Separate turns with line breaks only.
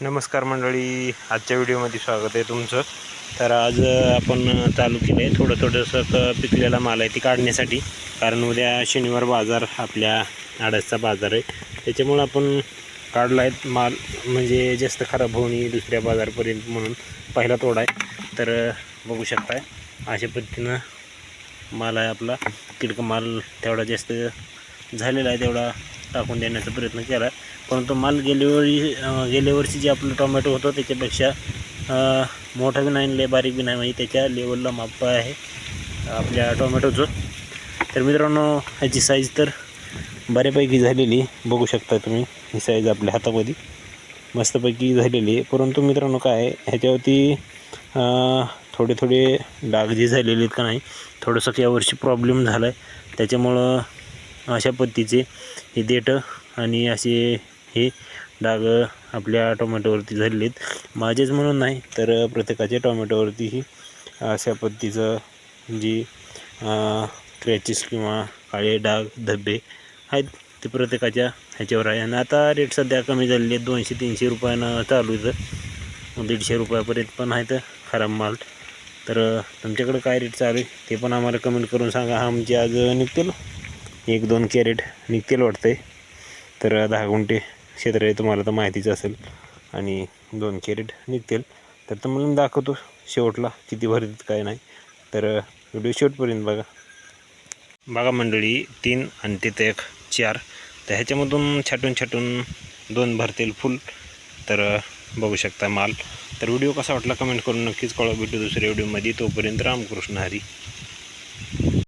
नमस्कार मंडळी, आजच्या व्हिडिओमध्ये स्वागत आहे तुमचं. तर आज आपण चालू केलं आहे थोडंसं पिकलेला माल आहे ती काढण्यासाठी. कारण उद्या शनिवार बाजार आपल्या आडसचा बाजार आहे, त्याच्यामुळं आपण काढला आहे माल, म्हणजे जास्त खराब होऊ नये दुसऱ्या बाजारपर्यंत म्हणून पहिला तोडा आहे. तर बघू शकताय अशा पद्धतीनं माल आहे आपला. किडका माल तेवढा जास्त झालेला आहे तेवढा टाकून देण्याचा प्रयत्न केला आहे, परंतु माल गेल्या वर्षी जे आपलं टोमॅटो होतं त्याच्यापेक्षा मोठा बी नाही, लय बारीक बी नाही, म्हणजे त्याच्या लेवलला माप आहे आपल्या टोमॅटोचं. तर मित्रांनो, ह्याची साईज तर बऱ्यापैकी झालेली बघू शकता तुम्ही. ही साईज आपल्या हातामध्ये मस्तपैकी झालेली आहे. परंतु मित्रांनो काय आहे, ह्याच्यावरती थोडे डाग जे झालेले आहेत का नाही, थोडंसं यावर्षी प्रॉब्लेम झाला आहे, त्याच्यामुळं अशा पद्धतीचे हे देठं आणि असे हे डाग आपल्या टोमॅटोवरती झालेले आहेत. माझेच म्हणून नाही तर प्रत्येकाच्या टोमॅटोवरतीही अशा पद्धतीचं जी क्रॅचेस किंवा काळे डाग धब्बे आहेत ते प्रत्येकाच्या ह्याच्यावर आहे. आणि आता रेट सध्या कमी झालेले आहेत, 200-300 रुपयानं चालू आहे, 150 रुपयापर्यंत पण आहेत खराब माल. तर तुमच्याकडे काय रेट चालू आहे ते पण आम्हाला कमेंट करून सांगा. आमचे आज निघतील 1-2 कॅरेट निघतील वाटतं आहे. तर 10 गुंठे क्षेत्र आहे, तुम्हाला तर माहितीच असेल, आणि 2 कॅरेट निघतील. तर तुम्हाला दाखवतो शेवटला किती भरतात काय नाही. तर व्हिडिओ शेवटपर्यंत बघा मंडळी. 3 आणि तिथं 1 4, तर ह्याच्यामधून छाटून 2 भरतील फुल. तर बघू शकता माल. तर व्हिडिओ कसा वाटला कमेंट करून नक्कीच कळवा. भेटू दुसऱ्या व्हिडिओमध्ये. तोपर्यंत रामकृष्ण हरी.